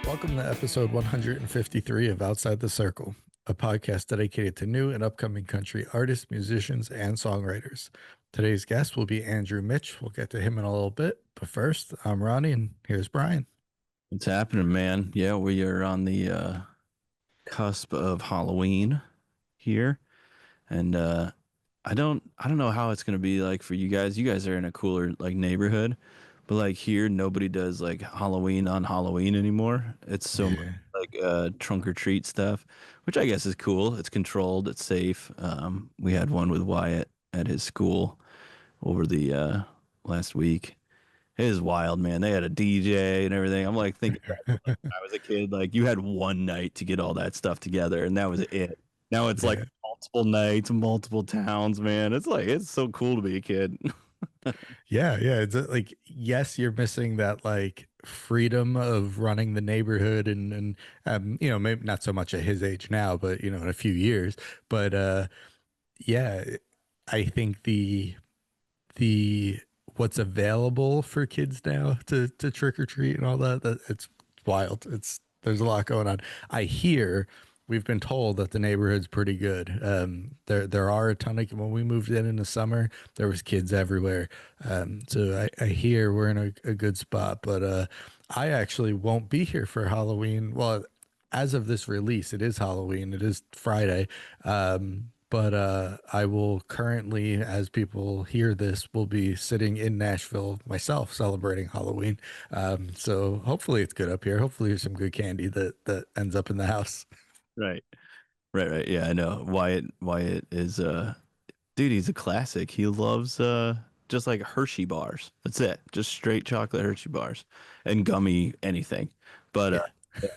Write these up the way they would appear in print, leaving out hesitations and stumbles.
Welcome to episode 153 of Outside the Circle, a podcast dedicated to new and upcoming country artists, musicians, and songwriters. Today's guest will be Andrew Mitch. We'll get to him in a little bit, but first, I'm Ronnie, and here's Brian. What's happening, man? Yeah, we are on the cusp of Halloween here, and I don't know how it's gonna be like for you guys. You guys are in a cooler like neighborhood, but like here, nobody does like Halloween on Halloween anymore. It's so much Yeah. like trunk or treat stuff, which I guess is cool. It's controlled, it's safe. We had one with Wyatt at his school over the last week. It is wild, man. They had a DJ and everything. I'm like thinking back to like when I was a kid, like you had one night to get all that stuff together, and that was it. Now it's like Yeah. multiple nights, multiple towns, man. It's like it's so cool to be a kid. Yeah. It's like, yes, you're missing that like freedom of running the neighborhood and maybe not so much at his age now, but in a few years. But yeah, I think the what's available for kids now to trick or treat and all that it's wild. There's a lot going on. I hear we've been told that the neighborhood's pretty good. There are a ton of when we moved in the summer, there was kids everywhere. So I hear we're in a good spot. But I actually won't be here for Halloween. Well, as of this release, it is Halloween. It is Friday. But I will currently, as people hear this, will be sitting in Nashville myself celebrating Halloween. So hopefully it's good up here. Hopefully there's some good candy that ends up in the house. Right. Right. Yeah, I know. Wyatt is dude, he's a classic. He loves just like Hershey bars. That's it. Just straight chocolate Hershey bars and gummy anything. But Yeah.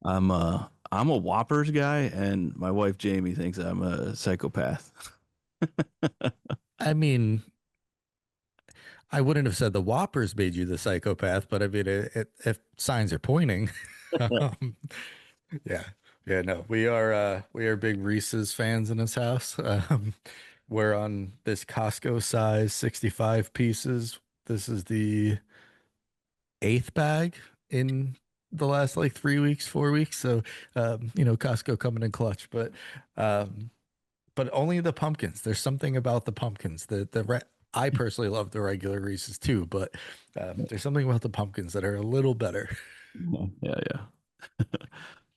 I'm a Whoppers guy, and my wife Jamie thinks I'm a psychopath. I mean, I wouldn't have said the Whoppers made you the psychopath, but I mean, if signs are pointing, um, yeah, yeah, no, we are big Reese's fans in this house. We're on this Costco size 65 pieces. This is the eighth bag in the last like 3 weeks, 4 weeks. So, Costco coming in clutch, um, but only the pumpkins. There's something about the pumpkins. I personally love the regular Reese's too, but there's something about the pumpkins that are a little better. Yeah, yeah.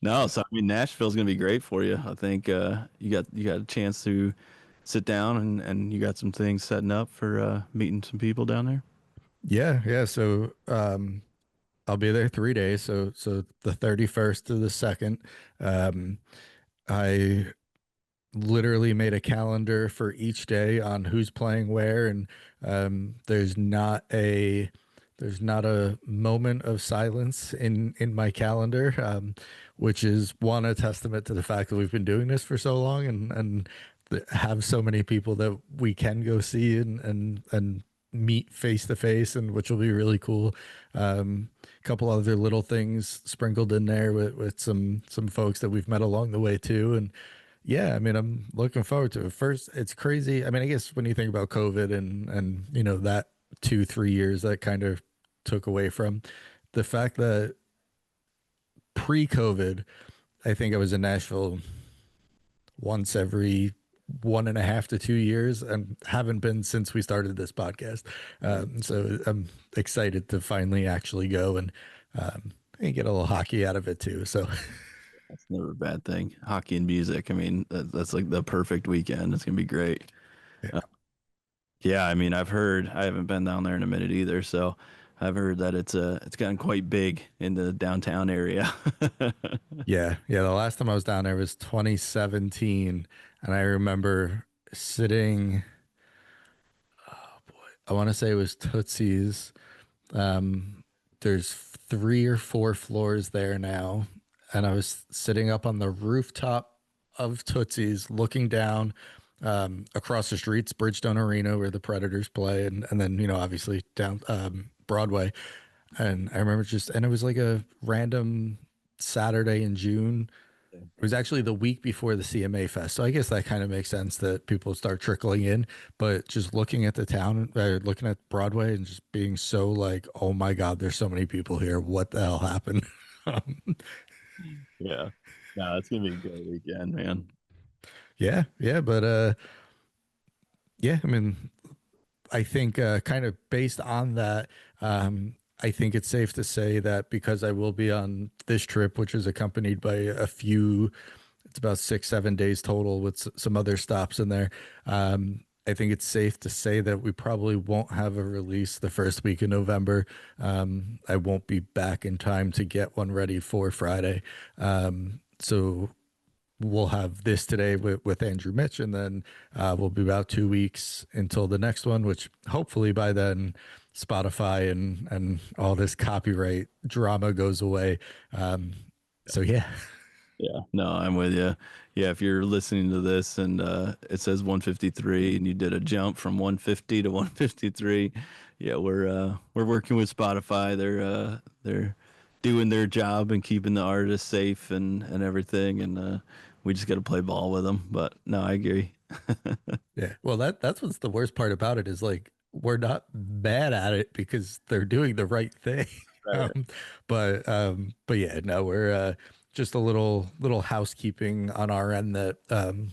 No, so I mean Nashville's gonna be great for you. I think you got a chance to sit down and you got some things setting up for meeting some people down there. Yeah, yeah. So I'll be there 3 days. So the 31st to the 2nd. I literally made a calendar for each day on who's playing where, and there's not a moment of silence in my calendar, which is one, a testament to the fact that we've been doing this for so long and have so many people that we can go see and meet face to face, and which will be really cool. A couple other little things sprinkled in there with some folks that we've met along the way too, and yeah, I mean, I'm looking forward to it. First, it's crazy. I mean, I guess when you think about COVID and that 2, 3 years that kind of took away from the fact that pre-COVID, I think I was in Nashville once every 1.5 to 2 years and haven't been since we started this podcast. So I'm excited to finally actually go and get a little hockey out of it too. So That's never a bad thing. Hockey and music. I mean, that's like the perfect weekend. It's gonna be great. Uh, yeah, I mean, I've heard. I haven't been down there in a minute either, so I've heard that it's gotten quite big in the downtown area. yeah. The last time I was down there was 2017, and I remember sitting. I want to say it was Tootsie's. There's 3 or 4 floors there now, and I was sitting up on the rooftop of Tootsie's, looking down across the streets, Bridgestone Arena, where the Predators play, and then obviously down Broadway. And I remember and it was like a random Saturday in June. It was actually the week before the CMA Fest. So I guess that kind of makes sense that people start trickling in. But just looking at the town, looking at Broadway and just being so like, oh my God, there's so many people here. What the hell happened? Yeah. No, it's gonna be a great weekend, man. Yeah, yeah, but yeah, I mean, I think kind of based on that, I think it's safe to say that because I will be on this trip, which is accompanied by a few, it's about 6, 7 days total with some other stops in there. I think it's safe to say that we probably won't have a release the first week in November. I won't be back in time to get one ready for Friday. So we'll have this today with Andrew Mitch, and then we'll be about 2 weeks until the next one, which hopefully by then Spotify and all this copyright drama goes away. So yeah, Yeah, no, I'm with you. Yeah, if you're listening to this and it says 153 and you did a jump from 150 to 153, yeah, we're working with Spotify. They're doing their job and keeping the artists safe and everything, and we just got to play ball with them. But no, I agree. yeah. Well, that's what's the worst part about it is like we're not bad at it because they're doing the right thing. Right, right. Um, but yeah, no, we're just a little housekeeping on our end that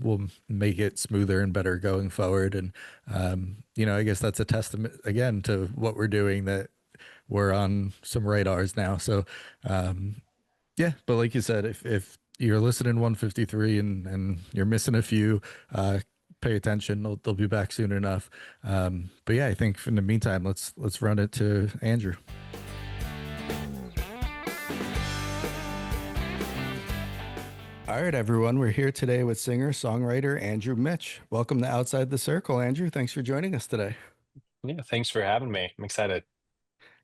will make it smoother and better going forward. And I guess that's a testament again to what we're doing that we're on some radars now. So yeah, but like you said, if you're listening 153 and you're missing a few, pay attention. They'll be back soon enough. But yeah, I think in the meantime, let's run it to Andrew. All right, everyone, we're here today with singer songwriter Andrew Mitch. Welcome to Outside the Circle, Andrew. Thanks for joining us today. Yeah, thanks for having me. I'm excited.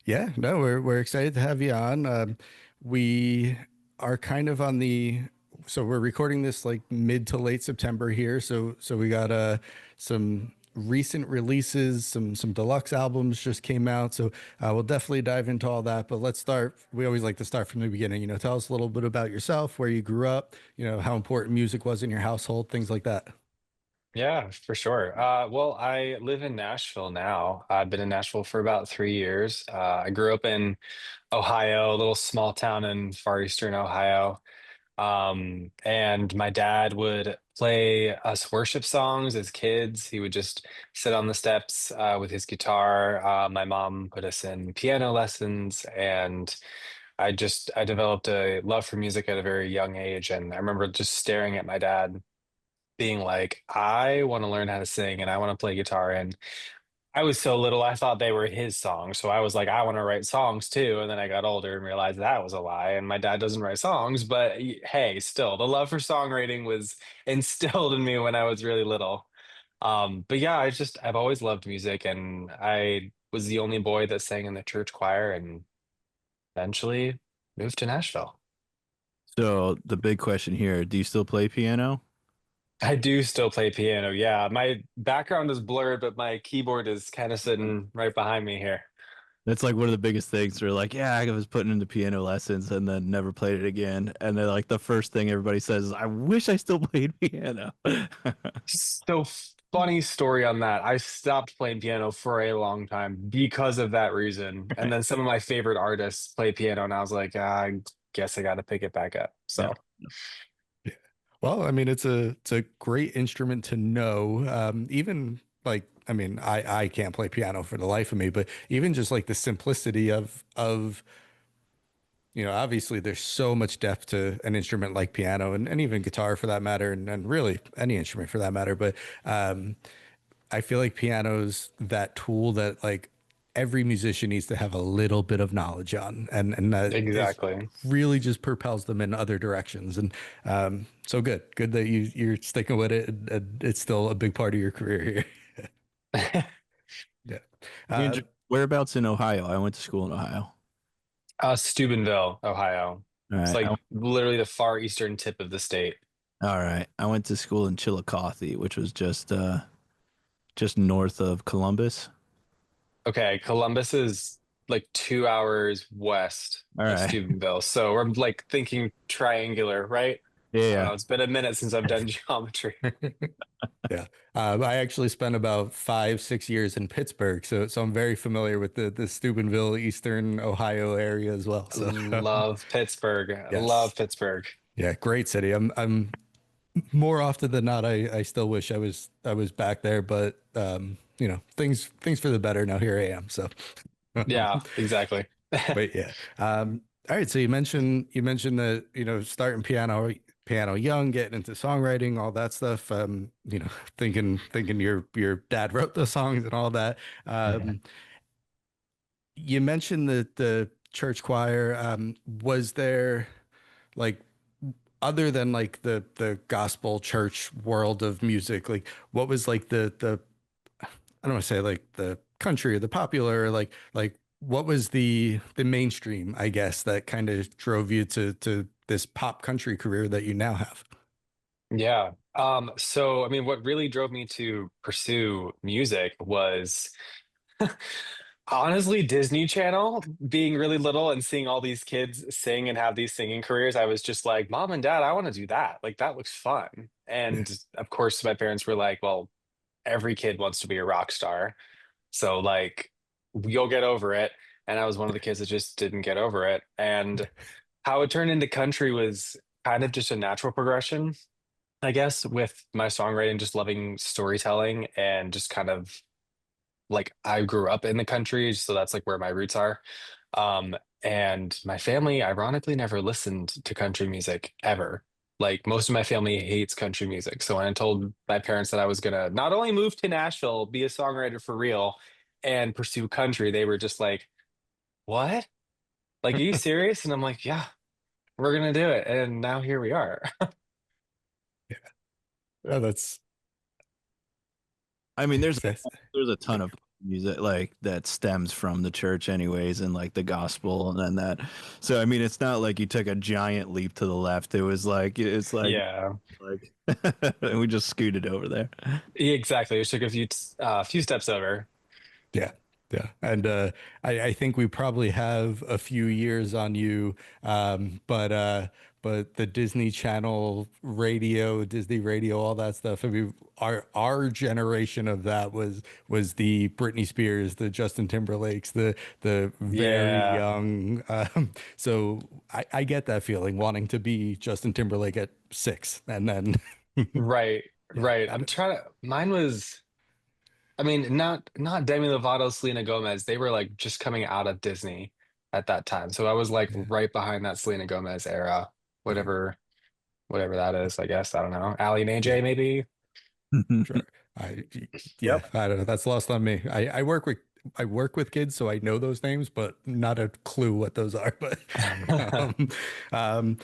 Yeah, no, we're excited to have you on. We are kind of on the so we're recording this like mid to late September here. So we got some recent releases, some deluxe albums just came out. So we'll definitely dive into all that. But let's start. We always like to start from the beginning. Tell us a little bit about yourself, where you grew up. How important music was in your household, things like that. Yeah, for sure. Well, I live in Nashville now. I've been in Nashville for about 3 years. I grew up in Ohio, a little small town in far eastern Ohio. And my dad would play us worship songs as kids. He would just sit on the steps with his guitar. My mom put us in piano lessons, and I developed a love for music at a very young age. And I remember just staring at my dad being like, I want to learn how to sing and I want to play guitar. And I was so little, I thought they were his songs. So I was like, I want to write songs too. And then I got older and realized that was a lie. And my dad doesn't write songs, but hey, still, the love for songwriting was instilled in me when I was really little. But yeah, I've always loved music, and I was the only boy that sang in the church choir and eventually moved to Nashville. So the big question here, do you still play piano? I do still play piano. Yeah, my background is blurred, but my keyboard is kind of sitting right behind me here. That's like one of the biggest things. We're like, yeah, I was putting into piano lessons and then never played it again. And then like the first thing everybody says is, I wish I still played piano. So funny story on that. I stopped playing piano for a long time because of that reason. And then some of my favorite artists play piano, and I was like, I guess I got to pick it back up. Yeah. So Yeah. Well, I mean, it's a great instrument to know. Even like, I mean, I can't play piano for the life of me, but even just like the simplicity of obviously there's so much depth to an instrument like piano and even guitar for that matter, and really any instrument for that matter. But I feel like piano's that tool that like every musician needs to have a little bit of knowledge on, and that is exactly. really just propels them in other directions. And so good that you're sticking with it, and it's still a big part of your career here. Yeah. Andrew, whereabouts in Ohio? I went to school in Ohio. Steubenville, Ohio. All It's right. like literally the far eastern tip of the state. All right. I went to school in Chillicothe, which was just north of Columbus. Okay, Columbus is like 2 hours west All of right. Steubenville. So we're like thinking triangular, right? I don't Yeah. know. It's been a minute since I've done geometry. Yeah. I actually spent about 5, 6 years in Pittsburgh, so I'm very familiar with the Steubenville, Eastern Ohio area as well. So Love Pittsburgh. yes, Love Pittsburgh. yeah, great city. I'm more often than not, I still wish I was back there, but things for the better now. Here I am. So, Yeah, exactly. but yeah. All right. So you mentioned that starting piano young, getting into songwriting, all that stuff. Thinking your dad wrote the songs and all that. Um, you mentioned the church choir. Was there like other than like the gospel church world of music, like what was like the I don't want to say like the country or the popular, like what was the mainstream, I guess, that kind of drove you to this pop country career that you now have? Yeah. So I mean, what really drove me to pursue music was honestly Disney Channel. Being really little and seeing all these kids sing and have these singing careers, I was just like, Mom and Dad, I want to do that. Like that looks fun. Yeah. And of course, my parents were like, well, every kid wants to be a rock star. So like you'll get over it. And I was one of the kids that just didn't get over it. And how it turned into country was kind of just a natural progression, I guess, with my songwriting, just loving storytelling and just kind of like I grew up in the country, so that's like where my roots are. Um, and my family, ironically, never listened to country music ever. Like most of my family hates country music. So when I told my parents that I was gonna not only move to Nashville, be a songwriter for real, and pursue country, they were just like, "What? Like, are you serious?" And I'm like, "Yeah, we're gonna do it." And now here we are. Yeah, that's I mean, that's there's a ton of music like that stems from the church anyways and like the gospel and then that. So I mean, it's not like you took a giant leap to the left. Yeah, Like we just scooted over there. yeah, exactly. It took a few steps over. Yeah. Yeah. And I think we probably have a few years on you. But the Disney Channel radio, Disney radio, all that stuff. I mean, our generation of that was the Britney Spears, the Justin Timberlakes, the very Yeah, young. So I get that feeling, wanting to be Justin Timberlake at 6, and then right, yeah, right. I I'm don't, trying to. Mine was. I mean, not Demi Lovato, Selena Gomez. They were like just coming out of Disney at that time, so I was like yeah, right behind that Selena Gomez era, yeah, whatever, whatever that is. I guess I don't know. Ali and yeah. AJ maybe. Sure. I yeah, Yep. I don't know. That's lost on me. I work with kids, so I know those names, but not a clue what those are. But um, um,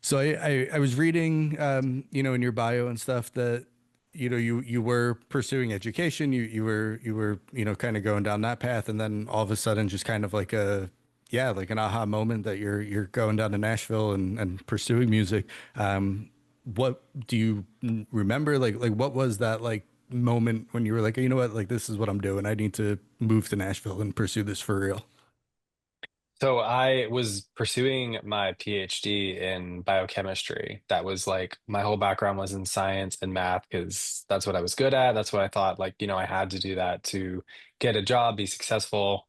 so I was reading, in your bio and stuff that, you were pursuing education. You were, kind of going down that path, and then all of a sudden, just kind of like like an aha moment that you're going down to Nashville and pursuing music. What do you remember? Like what was that like moment when you were like, you know what, like this is what I'm doing. I need to move to Nashville and pursue this for real. So I was pursuing my PhD in biochemistry. That was like my whole background was in science and math because that's what I was good at. That's what I thought like, I had to do that to get a job, be successful,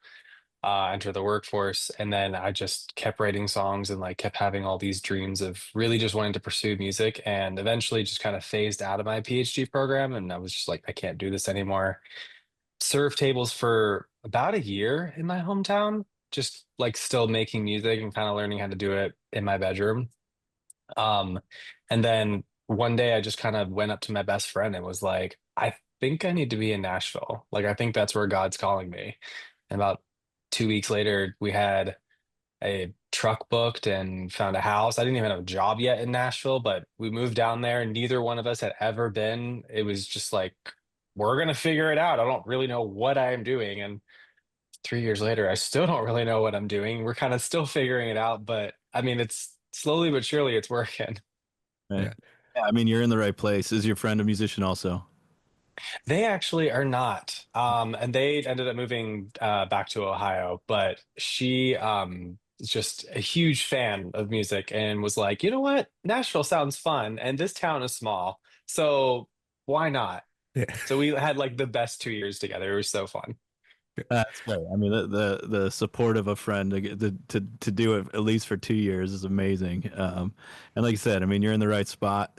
enter the workforce. And then I just kept writing songs and like kept having all these dreams of really just wanting to pursue music and eventually just kind of phased out of my PhD program. And I was just like, I can't do this anymore. Served tables for about a year in my hometown, just like still making music and kind of learning how to do it in my bedroom. Um, and then one day I just kind of went up to my best friend and was like, I think I need to be in Nashville. Like, I think that's where God's calling me. And about 2 weeks later, we had a truck booked and found a house. I didn't even have a job yet in Nashville, but we moved down there. Neither one of us had ever been. It was just like, we're gonna figure it out. I don't really know what I am doing. And 3 years later, I still don't really know what I'm doing. We're kind of still figuring it out, but I mean, it's slowly but surely it's working. Right. Yeah. Yeah, I mean, you're in the right place. Is your friend a musician also? They actually are not. And they ended up moving back to Ohio, but she just a huge fan of music and was like, you know what? Nashville sounds fun, and this town is small, so why not? Yeah. So we had like the best 2 years together. It was so fun. That's great. I mean, the support of a friend to get to do it at least for 2 years is amazing. And like you said, I mean, you're in the right spot.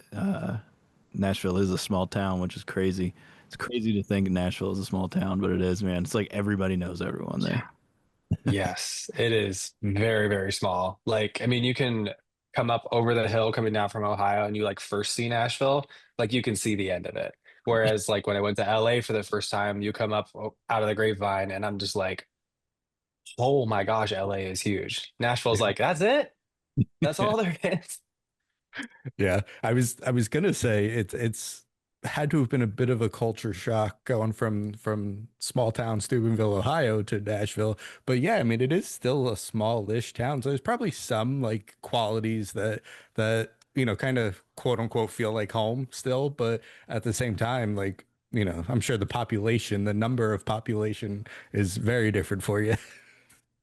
Nashville is a small town, which is crazy. It's crazy to think Nashville is a small town, but it is, man. It's like everybody knows everyone there. Yes, it is very, very small. Like, I mean, you can come up over the hill coming down from Ohio and you like first see Nashville, like you can see the end of it. Whereas, like, when I went to LA for the first time, you come up out of the grapevine and I'm just like, oh my gosh, LA is huge. Nashville's like, that's it? That's all there is. Yeah, I was gonna say it's had to have been a bit of a culture shock going from small town Steubenville, Ohio to Nashville. But yeah, I mean it is still a smallish town, so there's probably some like qualities that kind of quote unquote feel like home still, but at the same time, like I'm sure the number of population is very different for you.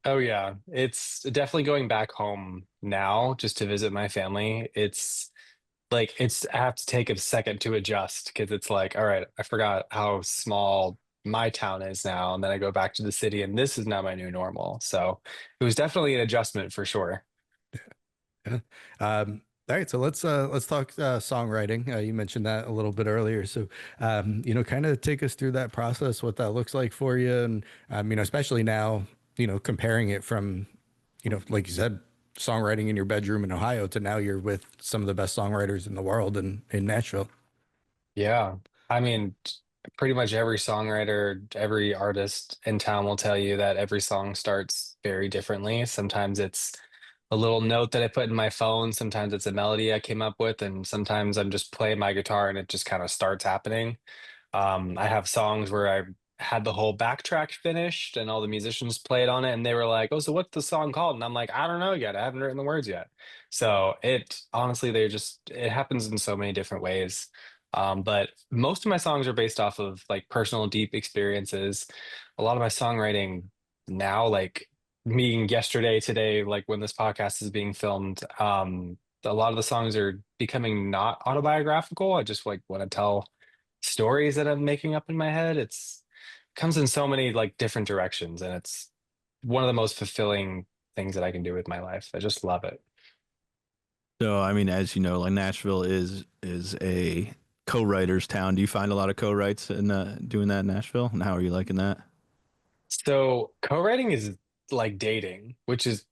Oh yeah, it's definitely going back home now just to visit my family. It's like I have to take a second to adjust because it's like, all right, I forgot how small my town is now, and then I go back to the city, and this is now my new normal. So it was definitely an adjustment for sure. Yeah. All right, so let's talk songwriting. You mentioned that a little bit earlier. So, kind of take us through that process, what that looks like for you, and especially now, comparing it from, like you said, songwriting in your bedroom in Ohio to now you're with some of the best songwriters in the world in Nashville. Yeah. I mean, pretty much every songwriter, every artist in town will tell you that every song starts very differently. Sometimes it's a little note that I put in my phone, sometimes it's a melody I came up with, and sometimes I'm just playing my guitar and it just kind of starts happening. I have songs where I had the whole backtrack finished and all the musicians played on it, and they were like, "Oh, so what's the song called?" And I'm like, "I don't know yet. I haven't written the words yet." So it honestly, it happens in so many different ways. But most of my songs are based off of like personal, deep experiences. A lot of my songwriting now, like meeting yesterday, today, like when this podcast is being filmed, a lot of the songs are becoming not autobiographical. I just like want to tell stories that I'm making up in my head. It's comes in so many like different directions, and it's one of the most fulfilling things that I can do with my life. I just love it. So, I mean, as you know, like Nashville is a co-writer's town. Do you find a lot of co-writes in doing that in Nashville? And how are you liking that? So co-writing is like dating, which is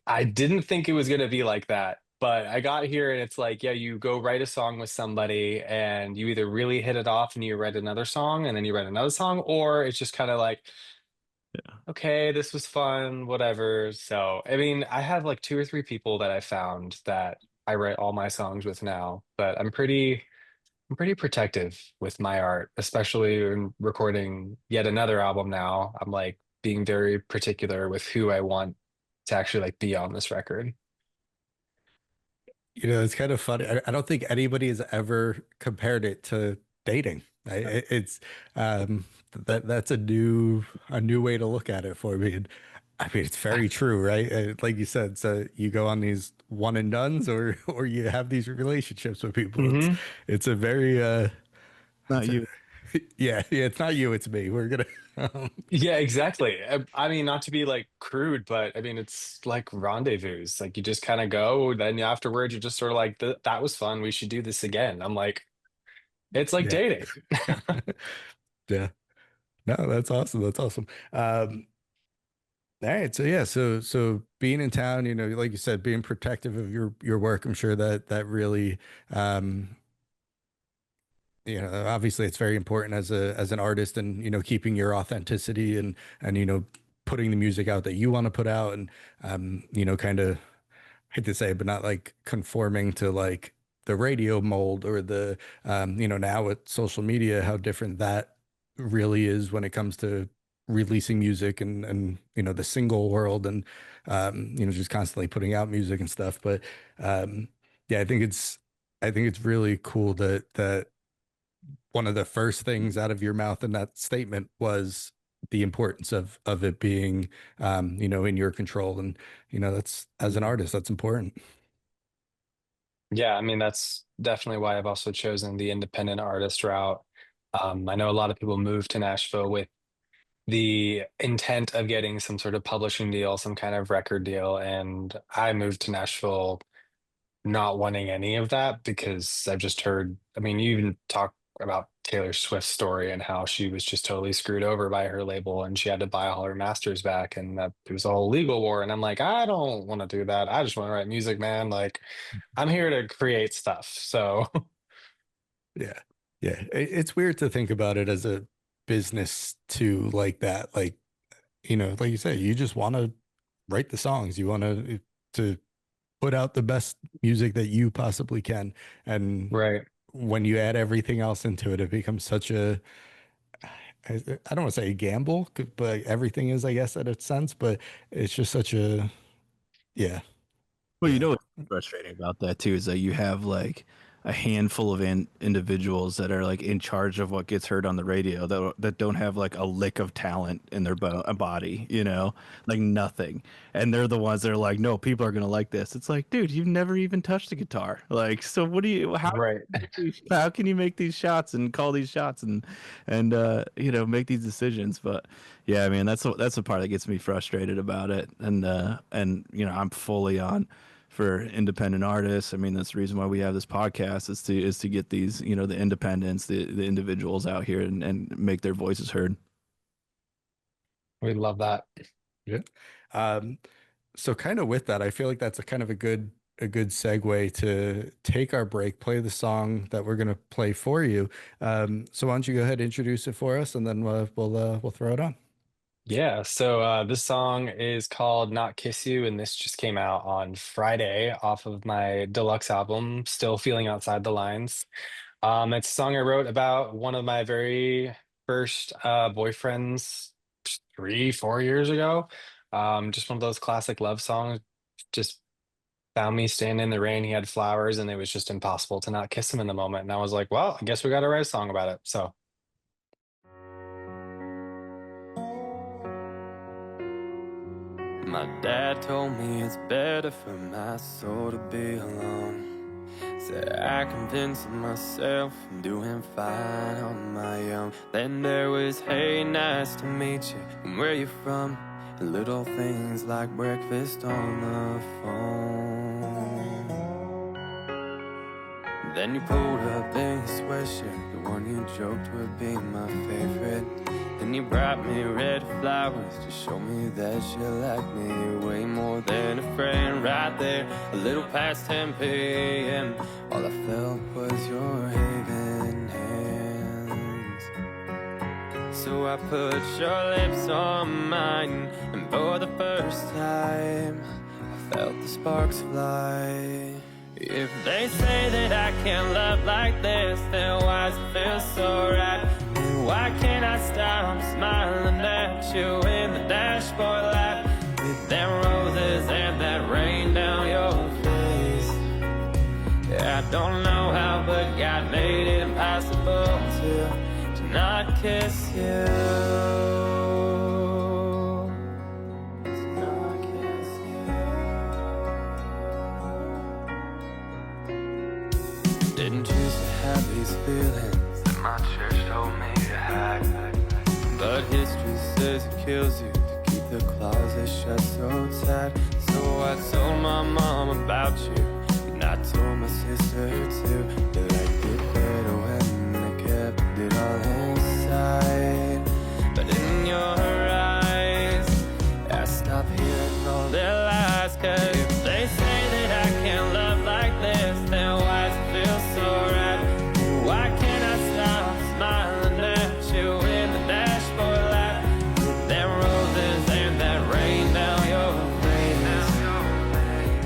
I didn't think it was going to be like that. But I got here and it's like, yeah, you go write a song with somebody and you either really hit it off and you write another song and then you write another song, or it's just kind of like, okay, this was fun, whatever. So, I mean, I have like two or three people that I found that I write all my songs with now, but I'm pretty protective with my art, especially in recording yet another album now. I'm like being very particular with who I want to actually like be on this record. It's kind of funny. I don't think anybody has ever compared it to dating. It's that's a new way to look at it for me. And, I mean, it's very true, right? Like you said, so you go on these one and dones, or you have these relationships with people. It's Hmm. it's a very Not it's a you. yeah. It's not you, it's me. We're gonna Yeah, exactly. I mean, not to be like crude, but I mean, it's like rendezvous. Like you just kind of go, then afterwards, you're just sort of like, that was fun. We should do this again. I'm like, it's like yeah dating. yeah. No, that's awesome. That's awesome. All right, so yeah, so being in town, like you said, being protective of your work, I'm sure that really, um, obviously it's very important as an artist, and keeping your authenticity and putting the music out that you want to put out, and kind of hate to say it, but not like conforming to like the radio mold or the now with social media, how different that really is when it comes to releasing music and the single world and just constantly putting out music and stuff. But yeah, I think it's really cool that one of the first things out of your mouth in that statement was the importance of it being, in your control. And, that's, as an artist, that's important. Yeah, I mean, that's definitely why I've also chosen the independent artist route. I know a lot of people move to Nashville with the intent of getting some sort of publishing deal, some kind of record deal. And I moved to Nashville not wanting any of that because I've just heard, I mean, you even talk about Taylor Swift's story and how she was just totally screwed over by her label and she had to buy all her masters back and that it was a whole legal war. And I'm like, I don't want to do that. I just want to write music, man. Like, I'm here to create stuff. So, Yeah. Yeah. It's weird to think about it as a business too, like that. Like, like you say, you just want to write the songs. You want to put out the best music that you possibly can. And right. when you add everything else into it, it becomes such I don't want to say a gamble, but everything is, I guess, at its sense, but it's just such a, yeah, Well, yeah, what's frustrating about that too is that you have like a handful of individuals that are like in charge of what gets heard on the radio that don't have like a lick of talent in their body, like nothing. And they're the ones that are like, no, people are gonna like this. It's like, dude, you've never even touched a guitar. Like, so what do you? Right. How can you make these shots and call these shots and make these decisions? But yeah, I mean that's the part that gets me frustrated about it. And I'm fully on for independent artists. I mean, that's the reason why we have this podcast is to get these, the independents, the individuals out here and make their voices heard. We love that. yeah. Um, so kind of with that, I feel like that's a kind of a good segue to take our break, play the song that we're going to play for you. So why don't you go ahead, introduce it for us, and then we'll throw it on. Yeah, so this song is called Not Kiss You, and this just came out on Friday off of my deluxe album, Still Feeling Outside the Lines. It's a song I wrote about one of my very first boyfriends 3, 4 years ago. Just one of those classic love songs. Just found me standing in the rain. He had flowers, and it was just impossible to not kiss him in the moment. And I was like, well, I guess we got to write a song about it. So. My dad told me it's better for my soul to be alone. Said I convinced myself I'm doing fine on my own. Then there was, hey, nice to meet you, and where you from? And little things like breakfast on the phone. Then you pulled up in your sweatshirt, the one you joked would be my favorite. And you brought me red flowers to show me that you like me way more than a friend. Right there, a little past 10 p.m. All I felt was your haven hands. So I put your lips on mine, and for the first time I felt the sparks fly. If they say that I can't love like this, then why does it feel so right? And why can't I stop smiling at you in the dashboard light? With them roses and that rain down your face. Yeah, I don't know how, but God made it impossible to not kiss you. Didn't choose to have these feelings that my church told me to hide. But history says it kills you to keep the closet shut so tight. So I told my mom about you, and I told my sister too. They liked it better when they kept it all inside. But in your eyes, I stopped hearing all their lies. Cause if they say that I can't love like this, then why does it feel so right? Why can't I stop smiling at you in the dashboard light? With them roses and that rain down your face.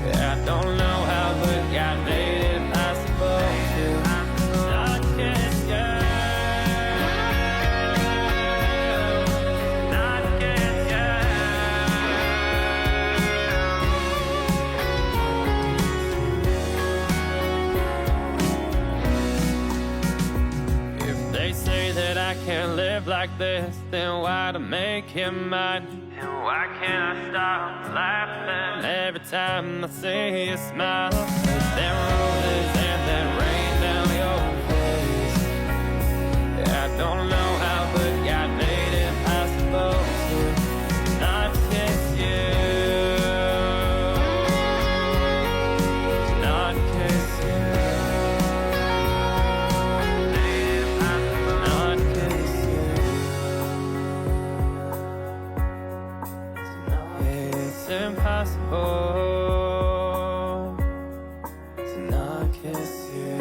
Yeah, I don't know how, but God made it possible to not kiss you. this, then why to make him mine? And why can't I stop laughing every time I see you smile? There roses and that rain down your face. I don't know how, but God made it possible to not kiss you. Not kiss you. Made it possible not kiss you. It's impossible to not kiss you.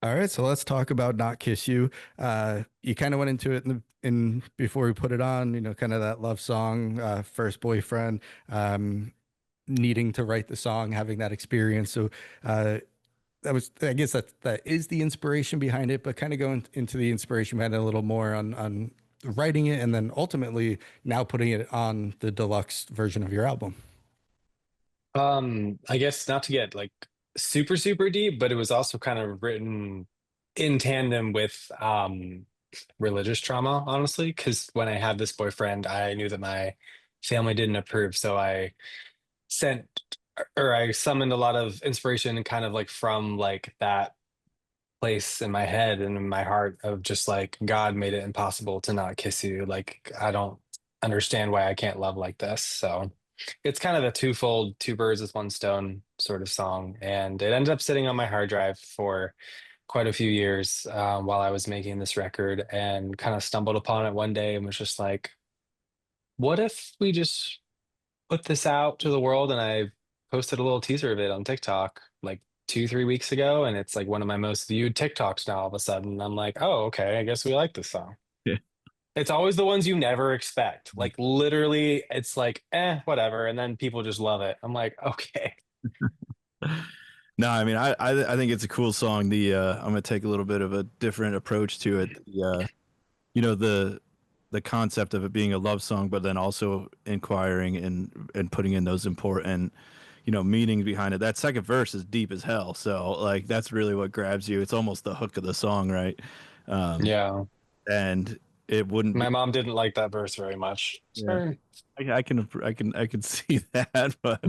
All right, so let's talk about Not Kiss You. You kind of went into it in before we put it on, kind of that love song, first boyfriend, needing to write the song, having that experience. So I guess that is the inspiration behind it, but kind of going into the inspiration behind it a little more on writing it and then ultimately now putting it on the deluxe version of your album. I guess not to get like super, super deep, but it was also kind of written in tandem with religious trauma, honestly, because when I had this boyfriend, I knew that my family didn't approve. So sent I summoned a lot of inspiration and kind of like from like that place in my head and in my heart of just like God made it impossible to not kiss you. Like I don't understand why I can't love like this. So it's kind of a twofold, two birds with one stone sort of song. And it ended up sitting on my hard drive for quite a few years while I was making this record and kind of stumbled upon it one day and was just like, what if we just put this out to the world? And I posted a little teaser of it on TikTok like 2, 3 weeks ago. And it's like one of my most viewed TikToks now all of a sudden. I'm like, oh, okay, I guess we like this song. Yeah. It's always the ones you never expect. Like literally, it's like, whatever. And then people just love it. I'm like, okay. No, I mean, I think it's a cool song. I'm gonna take a little bit of a different approach to it. You know, the concept of it being a love song, but then also inquiring and putting in those important, meanings behind it. That second verse is deep as hell. So like that's really what grabs you. It's almost the hook of the song, right? Yeah. And it wouldn't be. My mom didn't like that verse very much. Yeah. Sure. I can see that, but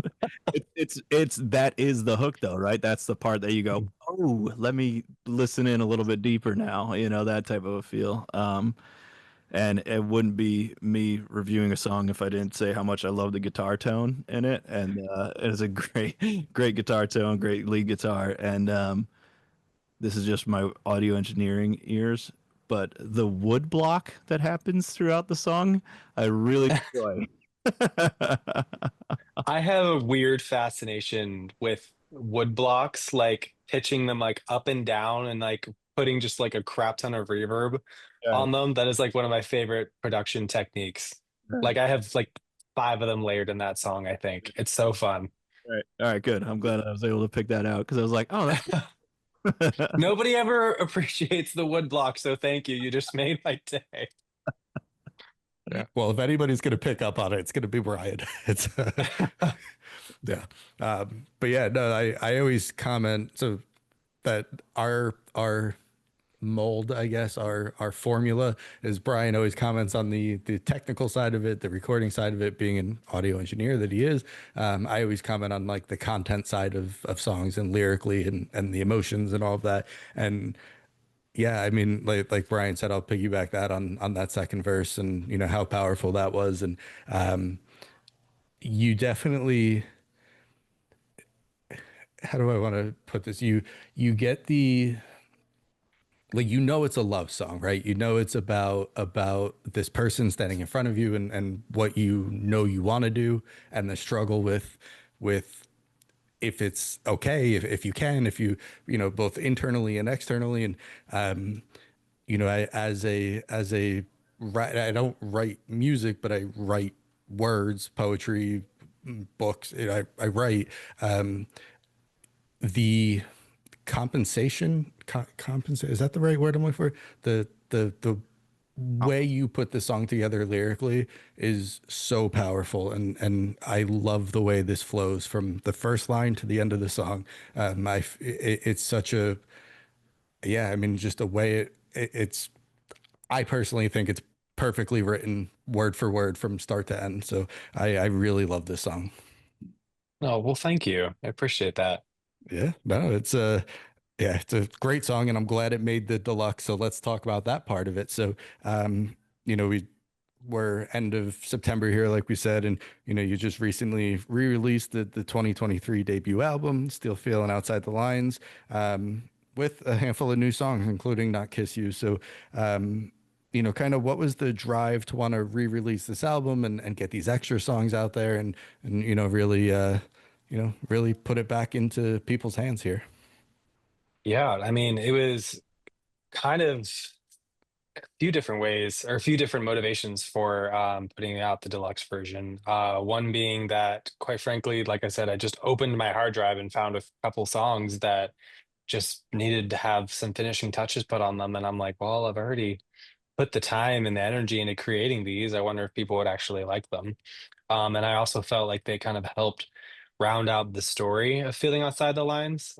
it's that is the hook though, right? That's the part that you go, oh, let me listen in a little bit deeper now, that type of a feel. And it wouldn't be me reviewing a song if I didn't say how much I love the guitar tone in it, and it is a great guitar tone, great lead guitar, and this is just my audio engineering ears, but the wood block that happens throughout the song, I really enjoy. I have a weird fascination with wood blocks, like pitching them like up and down and like putting just like a crap ton of reverb Yeah, on them. That is like one of my favorite production techniques. Like I have like 5 of them layered in that song, I think. It's so fun. all right, good. I'm glad I was able to pick that out because I was like, oh, that's Nobody ever appreciates the wood block, so thank you. You just made my day. Yeah. Well, if anybody's going to pick up on it, it's going to be Brian. It's yeah. But yeah, no, I always comment so that our mold, I guess, our formula is Brian always comments on the technical side of it, the recording side of it, being an audio engineer that he is. I always comment on like the content side of songs and lyrically and the emotions and all of that. And yeah, I mean, like Brian said, I'll piggyback that on that second verse and how powerful that was. And you definitely, how do I want to put this? You get the like it's a love song, right? It's about this person standing in front of you and what you want to do and the struggle with if it's okay, if you can, if both internally and externally. And I I don't write music, but I write words, poetry, books. I write the compensation compensate, is that the right word I'm looking for? The way you put the song together lyrically is so powerful, and I love the way this flows from the first line to the end of the song. It's such a, yeah, I mean, just a way it's, I personally think it's perfectly written word for word from start to end. So I really love this song. Oh, well, thank you. I appreciate that. Yeah, no, it's a, yeah, it's a great song, and I'm glad it made the deluxe. So let's talk about that part of it. So, we were end of September here, like we said, and you just recently re-released the 2023 debut album, Still Feeling Outside the Lines, with a handful of new songs, including Not Kiss You. So, kind of what was the drive to want to re-release this album and get these extra songs out there and really really put it back into people's hands here. Yeah, I mean, it was kind of a few different ways or a few different motivations for putting out the deluxe version. One being that, quite frankly, like I said, I just opened my hard drive and found a couple songs that just needed to have some finishing touches put on them. And I'm like, well, I've already put the time and the energy into creating these. I wonder if people would actually like them. And I also felt like they kind of helped round out the story of Feeling Outside the Lines.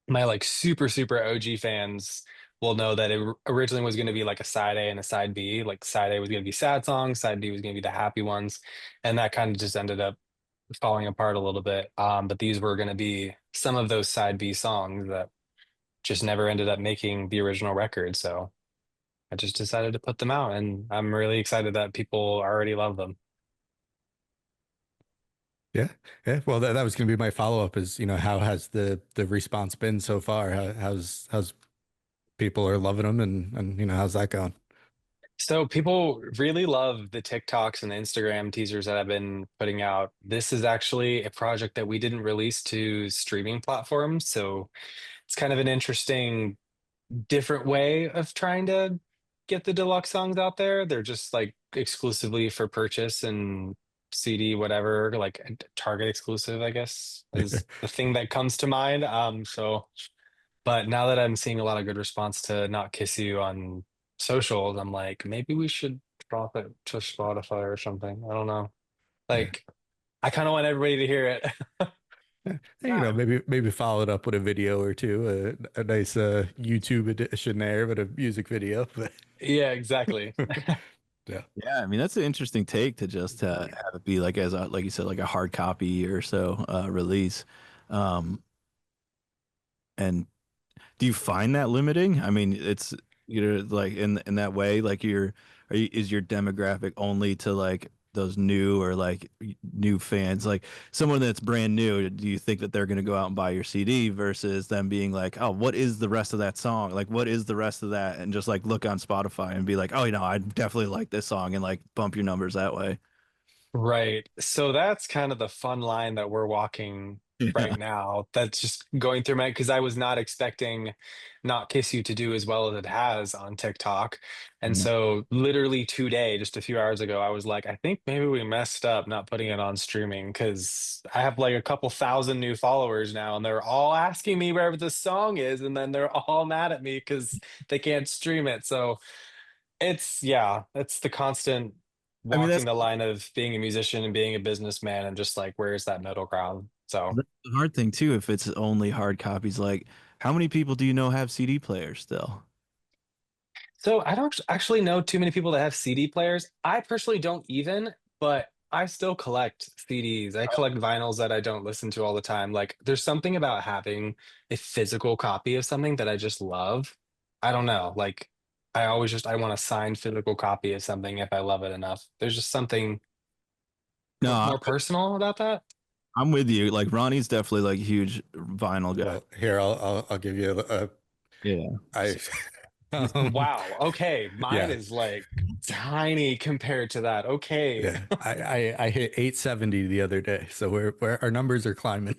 My like super OG fans will know that it originally was going to be like a side A and a side B. Like side A was going to be sad songs, side B was going to be the happy ones, and that kind of just ended up falling apart a little bit. But these were going to be some of those side B songs that just never ended up making the original record. So I just decided to put them out, and I'm really excited that people already love them. Yeah, yeah. Well, that was going to be my follow up. Is how has the response been so far? How's people are loving them, and how's that going? So people really love the TikToks and the Instagram teasers that I've been putting out. This is actually a project that we didn't release to streaming platforms, so it's kind of an interesting, different way of trying to get the deluxe songs out there. They're just like exclusively for purchase and CD, whatever, like a Target exclusive, I guess, is the thing that comes to mind. But now that I'm seeing a lot of good response to Not Kiss You on socials, I'm like, maybe we should drop it to Spotify or something. I don't know. Yeah. Like, I kind of want everybody to hear it. Yeah. Yeah, Maybe follow it up with a video or two, a nice YouTube edition there, but a music video. But yeah, exactly. yeah, Yeah, I mean that's an interesting take to just have it be like as a, like you said, like a hard copy or so release. Um, and do you find that limiting? I mean, it's like in that way, like is your demographic only to like those new or like new fans, like someone that's brand new? Do you think that they're going to go out and buy your CD versus them being like, oh, what is the rest of that song? Like, what is the rest of that? And just like look on Spotify and be like, oh, I definitely like this song and like bump your numbers that way. Right. So that's kind of the fun line that we're walking right Yeah. now. That's just going through my, because I was not expecting Not Kiss You to do as well as it has on TikTok. And Mhm. so literally today, just a few hours ago, I was like, I think maybe we messed up not putting it on streaming because I have like a couple thousand new followers now, and they're all asking me where this song is, and then they're all mad at me because they can't stream it. So yeah, it's the constant I mean, walking the line of being a musician and being a businessman and just like where's that middle ground? So that's the hard thing too. If it's only hard copies, like how many people do you know have CD players still? I don't actually know too many people that have CD players. I personally don't even, but I still collect CDs. I collect vinyls that I don't listen to all the time. Like there's something about having a physical copy of something that I just love. I don't know. Like I always just I want a signed physical copy of something if I love it enough. There's just something No, more personal about that. I'm with you. Like Ronnie's definitely like a huge vinyl guy. well, here I'll give you a Yeah. I Wow. Okay. Mine yeah, is like tiny compared to that. Okay. yeah. I hit 870 the other day, so we're our numbers are climbing.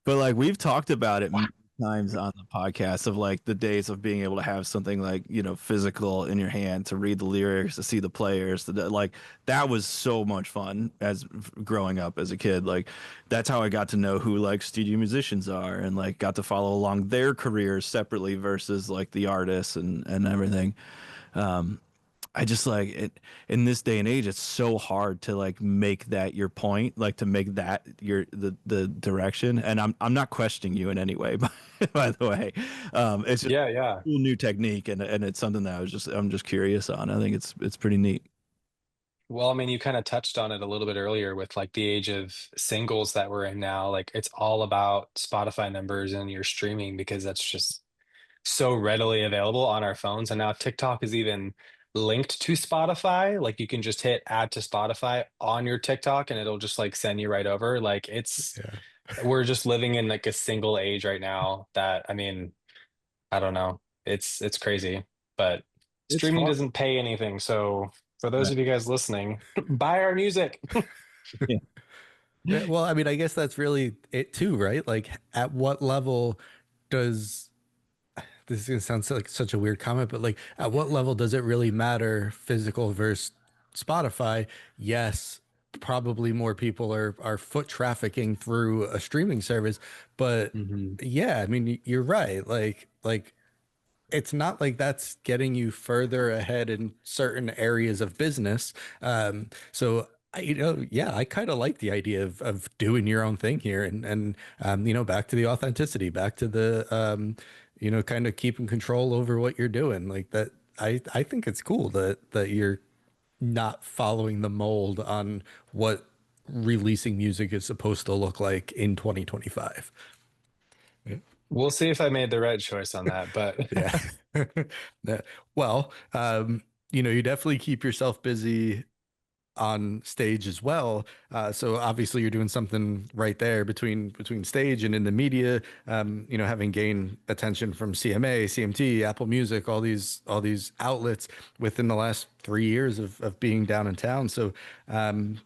But like we've talked about it many times on the podcast of like the days of being able to have something like, physical in your hand to read the lyrics, to see the players, like that was so much fun as growing up as a kid. Like that's how I got to know who like studio musicians are and like got to follow along their careers separately versus like the artists and everything. I just like it in this day and age. It's so hard to like make that your point, like to make that the direction. And I'm not questioning you in any way, by the way. It's just Yeah, a yeah. cool new technique, and it's something that I'm just curious on. I think it's pretty neat. Well, I mean, you kind of touched on it a little bit earlier with like the age of singles that we're in now. Like it's all about Spotify numbers and your streaming because that's just so readily available on our phones. And now TikTok is even linked to Spotify. Like you can just hit add to Spotify on your TikTok and it'll just like send you right over. Like Yeah. we're just living in like a single age right now that, I mean, I don't know. It's crazy, but It's streaming fun. doesn't pay anything. So for those of you guys listening, buy our music. Yeah. Yeah, well, I mean, I guess that's really it too, right? Like, at what level does this is gonna sound like such a weird comment, but like, at what level does it really matter physical versus Spotify? Yes, probably more people are foot trafficking through a streaming service, but Mhm. yeah, I mean, you're right. Like it's not like that's getting you further ahead in certain areas of business. So yeah, I kind of like the idea of doing your own thing here and back to the authenticity, back to the kind of keeping control over what you're doing. Like that, I think it's cool that you're not following the mold on what releasing music is supposed to look like in 2025. We'll see if I made the right choice on that, but Yeah. Yeah. Well, you definitely keep yourself busy on stage as well. So obviously you're doing something right there between stage and in the media. Having gained attention from CMA, CMT, Apple Music, all these outlets within the last 3 years of being down in town. So, kind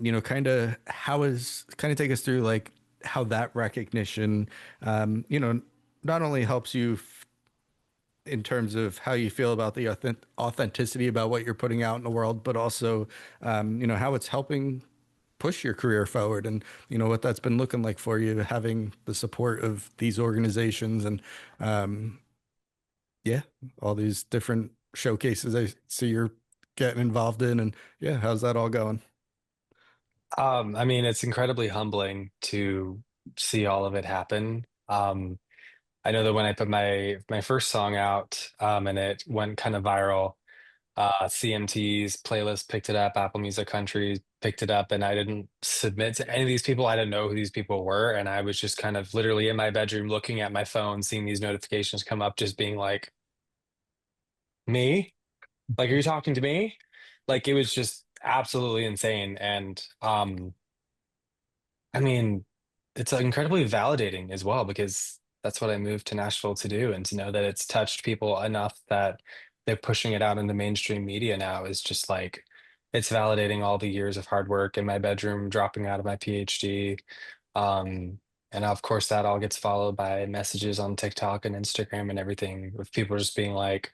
of take us through like how that recognition, not only helps you in terms of how you feel about the authenticity about what you're putting out in the world, but also, how it's helping push your career forward and, what that's been looking like for you, having the support of these organizations and, yeah, all these different showcases I see you're getting involved in. And yeah, how's that all going? I mean, it's incredibly humbling to see all of it happen. I know that when I put my first song out, and it went kind of viral, CMT's playlist picked it up, Apple Music Country picked it up, and I didn't submit to any of these people. I didn't know who these people were, and I was just kind of literally in my bedroom looking at my phone, seeing these notifications come up, just being like, "Me? Like, are you talking to me?" Like, it was just absolutely insane, and I mean, it's incredibly validating as well because that's what I moved to Nashville to do. And to know that it's touched people enough that they're pushing it out in the mainstream media now is just like, it's validating all the years of hard work in my bedroom, dropping out of my PhD. Um, and of course, that all gets followed by messages on TikTok and Instagram and everything with people just being like,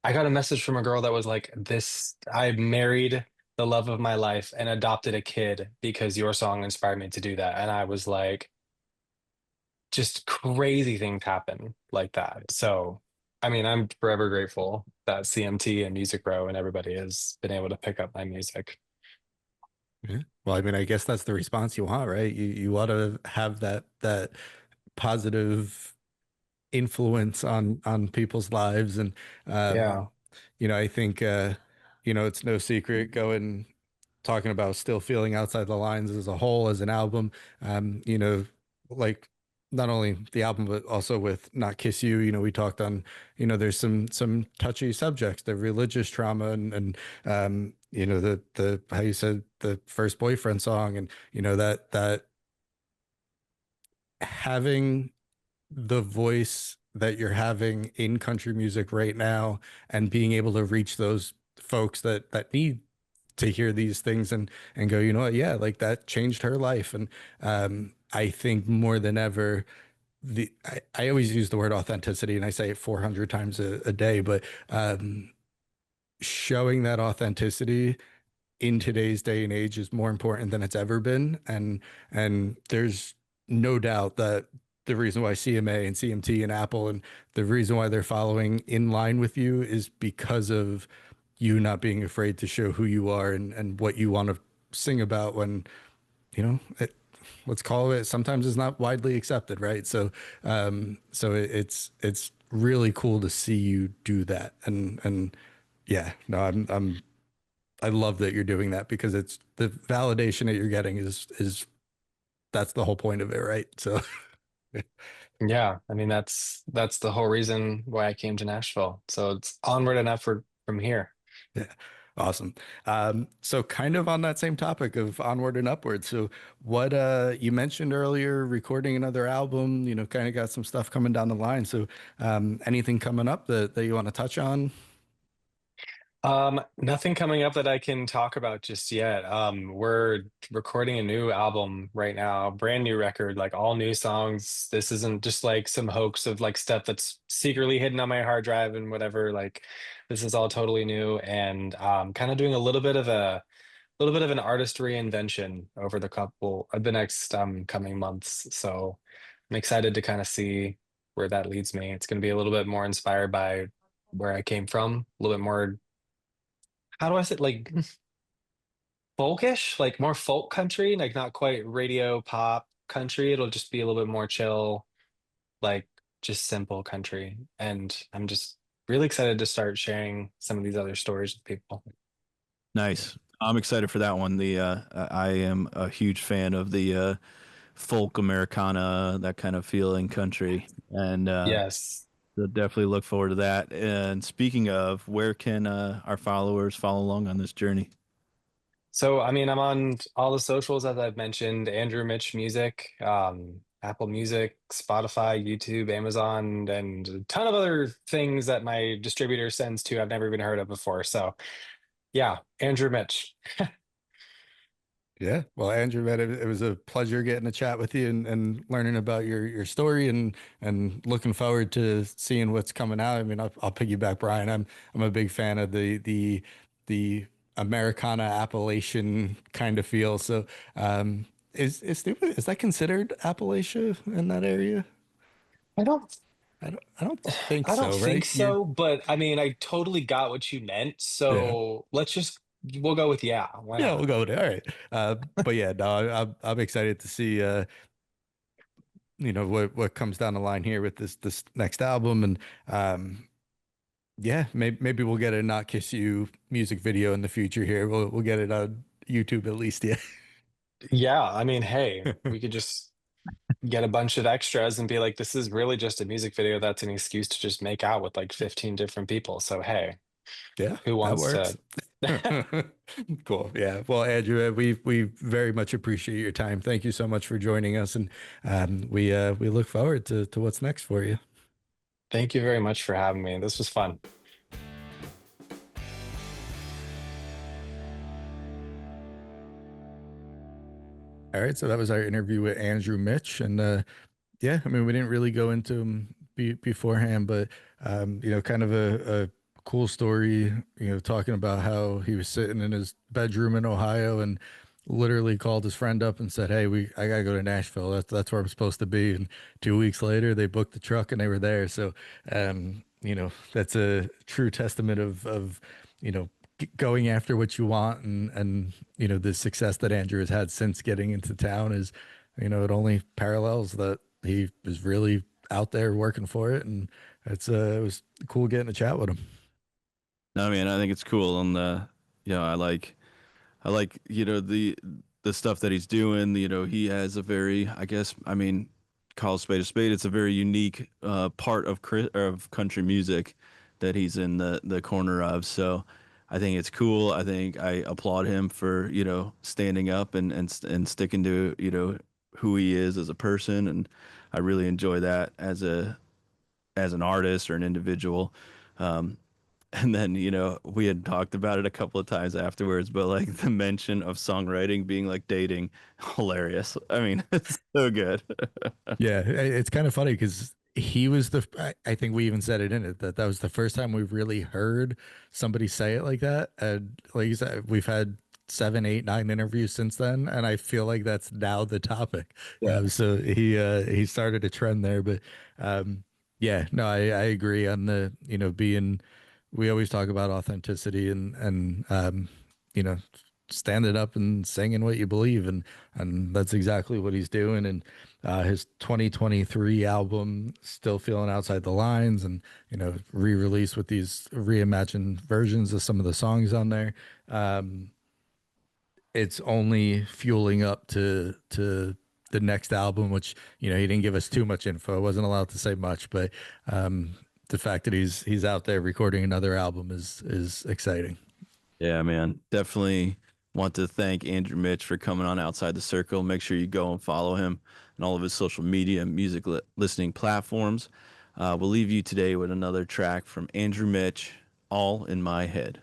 I got a message from a girl that was like, "This, I married the love of my life and adopted a kid because your song inspired me to do that." And I was like, just crazy things happen like that. So, I mean, I'm forever grateful that CMT and Music Row and everybody has been able to pick up my music. Yeah. Well, I mean, I guess that's the response you want, right? You want to have that positive influence on people's lives and Yeah. I think it's no secret going talking about still feeling outside the lines as a whole as an album, like not only the album but also with Not Kiss You, we talked on, there's some touchy subjects, the religious trauma and the how you said the first boyfriend song and that having the voice that you're having in country music right now and being able to reach those folks that need to hear these things and go, you know what, yeah, like that changed her life. And I think more than ever, I always use the word authenticity and I say it 400 times a day, but showing that authenticity in today's day and age is more important than it's ever been. And there's no doubt that the reason why CMA and CMT and Apple and the reason why they're following in line with you is because of you not being afraid to show who you are and what you want to sing about when, let's call it, sometimes it's not widely accepted, right? So, it's really cool to see you do that. And yeah, no, I love that you're doing that because it's the validation that you're getting is that's the whole point of it, right? So Yeah, I mean that's the whole reason why I came to Nashville. So it's onward and upward from here. yeah, awesome. So kind of on that same topic of onward and upward. So what you mentioned earlier, recording another album, kind of got some stuff coming down the line. So anything coming up that you want to touch on? Nothing coming up that I can talk about just yet. We're recording a new album right now, brand new record, like all new songs. This isn't just like some hoax of like stuff that's secretly hidden on my hard drive and whatever. Like this is all totally new and kind of doing a little bit of an artist reinvention over the next coming months. So I'm excited to kind of see where that leads me. It's going to be a little bit more inspired by where I came from, a little bit more, how do I say, like folkish, like more folk country, like not quite radio pop country. It'll just be a little bit more chill, like just simple country. And I'm just really excited to start sharing some of these other stories with people. Nice. I'm excited for that one. I am a huge fan of the folk Americana, that kind of feeling country, and Yes. so definitely look forward to that. And speaking of, where can our followers follow along on this journey? So, I mean, I'm on all the socials as I've mentioned, Andrew Mitch Music, Apple Music, Spotify, YouTube, Amazon, and a ton of other things that my distributor sends to I've never even heard of before. So, yeah, Andrew Mitch. Yeah. Well, Andrew, man, it was a pleasure getting to chat with you and learning about your story and looking forward to seeing what's coming out. I mean, I'll piggyback Brian. I'm a big fan of the Americana Appalachian kind of feel. So, is that considered Appalachia in that area? I don't I don't think I don't so, think right? You're so, but I mean, I totally got what you meant. yeah. So we'll go with yeah. Why Yeah, we'll not? go with it. All right. But yeah, no, I'm excited to see what comes down the line here with this next album and yeah, maybe we'll get a Not Kiss You music video in the future here. We'll get it on YouTube at least, yeah. Yeah, I mean, hey, we could just get a bunch of extras and be like, this is really just a music video that's an excuse to just make out with like 15 different people. So hey, Yeah, who that wants works. to? Cool. Yeah. Well, Andrew, we very much appreciate your time. Thank you so much for joining us and we look forward to what's next for you. Thank you very much for having me. This was fun. All right, so that was our interview with Andrew Mitch, and yeah, I mean, we didn't really go into him beforehand, but kind of a cool story, talking about how he was sitting in his bedroom in Ohio and literally called his friend up and said, "Hey, I gotta go to Nashville. That's where I'm supposed to be." And 2 weeks later, they booked the truck and they were there. So, that's a true testament of going after what you want and the success that Andrew has had since getting into town is, it only parallels that he was really out there working for it, and it was cool getting to chat with him. No, I mean, I think it's cool, and I like, the stuff that he's doing. He has a very, I guess, I mean, call a spade a spade. It's a very unique part of of country music that he's in the corner of. So I think it's cool. I think I applaud him for, standing up and sticking to, who he is as a person. And I really enjoy that as an artist or an individual. Um, and then, we had talked about it a couple of times afterwards, but like the mention of songwriting being like dating, hilarious. I mean, it's so good. Yeah, it's kind of funny because he was I think we even said it in it that that was the first time we've really heard somebody say it like that. And like you said, we've had 7, 8, 9 interviews since then, and I feel like that's now the topic. Yeah. So he started a trend there, but yeah, no, I agree on the, being. We always talk about authenticity and standing up and singing what you believe, and that's exactly what he's doing. And his 2023 album, Still Feeling Outside the Lines, and re-released with these reimagined versions of some of the songs on there. It's only fueling up to the next album, which he didn't give us too much info. I wasn't allowed to say much, but the fact that he's out there recording another album is exciting. Yeah, man. Definitely want to thank Andrew Mitch for coming on Outside the Circle. Make sure you go and follow him on all of his social media and music listening platforms. We'll leave you today with another track from Andrew Mitch, All in My Head.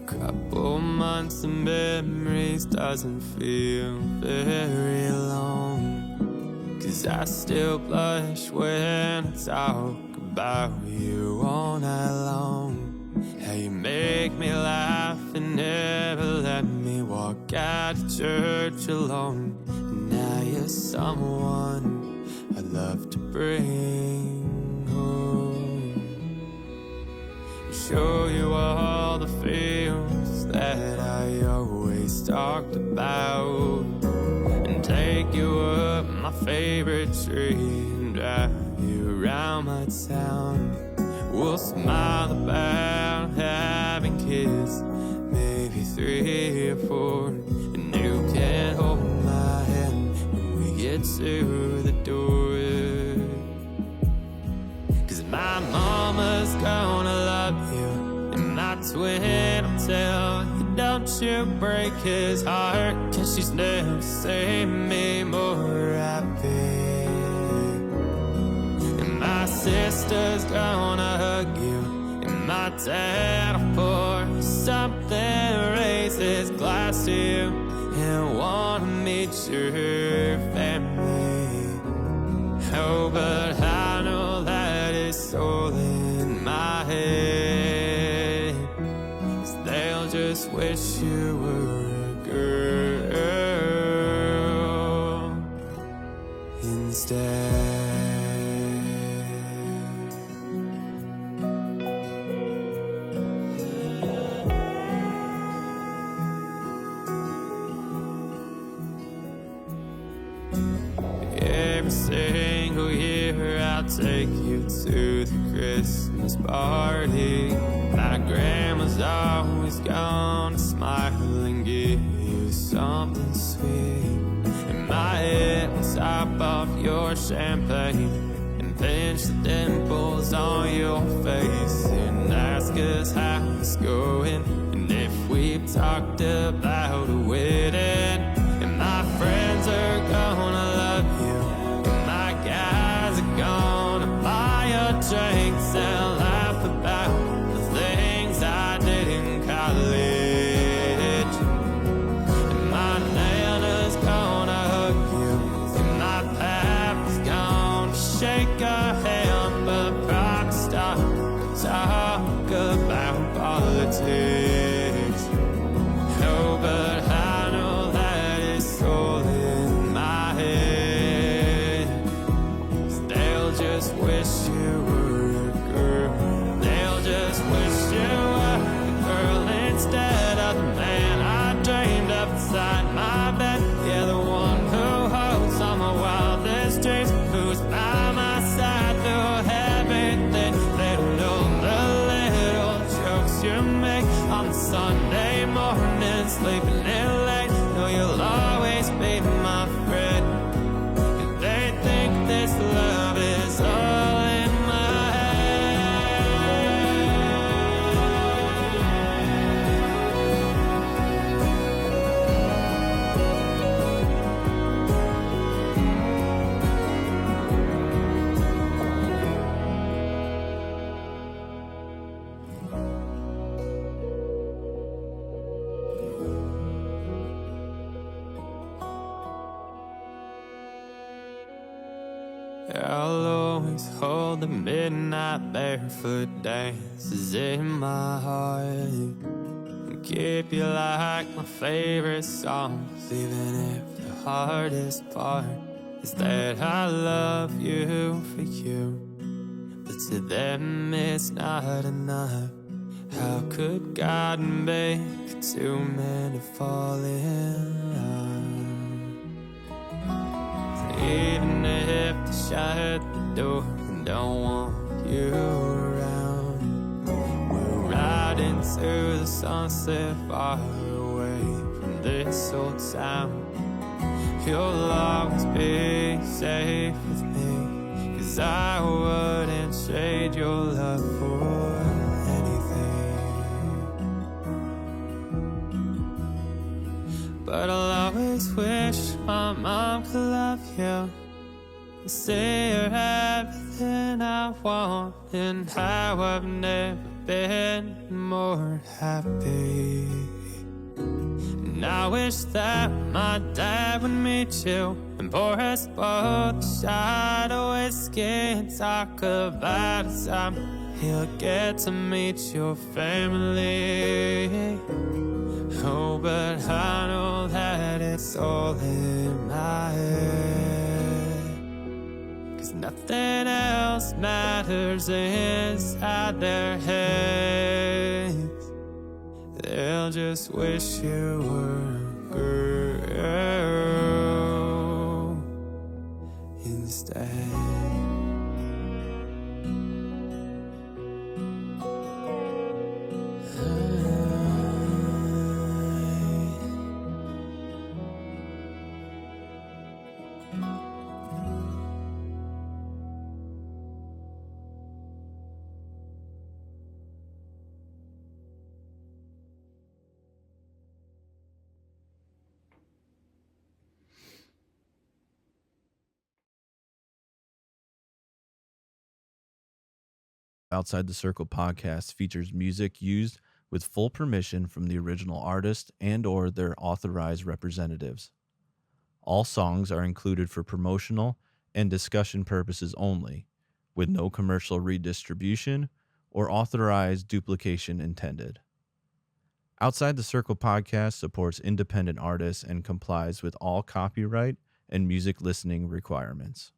Couple months of memories doesn't feel very long, 'cause I still blush when I talk about you all night long. How you make me laugh and never let me walk out of church alone. And now you're someone I love to bring home. Show you all the feels that I always talked about, and take you up my favorite tree and drive you around my town. We'll smile about having kids, maybe 3 or 4, and you can hold my hand when we get to the door. 'Cause my mama's gonna love you, and my twin will tell you, don't you break his heart, 'cause she's never seen me more happy. And my sister's gonna hug you, and my dad'll pour something, raise his glass to you, and wanna meet your family. Oh, but I know that it's all in my head, 'cause they'll just wish you were a girl instead. Every single year I'll take you to the Christmas party. My grandma's always gonna smile and give you something sweet. And my head will top off your champagne and pinch the dimples on your face, and ask us how it's going, and if we've talked about a wedding. And my friends are gonna love you, and my guys are gonna buy your drinks and laugh about the things I did in college. And my nana's gonna hug you, and my papa's gonna shake your hand, but probably stop to talk about politics. No, but I know that it's all in my head, 'cause they'll just wish you were a girl. They'll just wish you were a girl instead of the man I dreamed of inside my bed. Yeah, the one who holds all my wildest dreams, who's by my side through everything. They don't know the little jokes you make on Sunday morning, sleeping in late. No, you'll always be my friend. And they think this love is all in my head. the midnight barefoot dances in my heart. Keep you like my favorite songs, even if the hardest part is that I love you for you, but to them it's not enough. How could God make two men to fall in love? So even if they shut the door and don't want you around, we'll ride into the sunset far away from this old town. You'll always be safe with me, 'cause I wouldn't trade your love for anything. But I'll always wish my mom could love you and say you're everything I want, and how I've never been more happy. And I wish that my dad would meet you and pour us both a shot of whiskey and talk about the time he'll get to meet your family. Oh, but I know that it's all in my head, 'cause nothing else matters inside their heads. They'll just wish you were a girl instead. Outside the Circle podcast features music used with full permission from the original artist and or their authorized representatives. All songs are included for promotional and discussion purposes only, with no commercial redistribution or authorized duplication intended. Outside the Circle podcast supports independent artists and complies with all copyright and music listening requirements.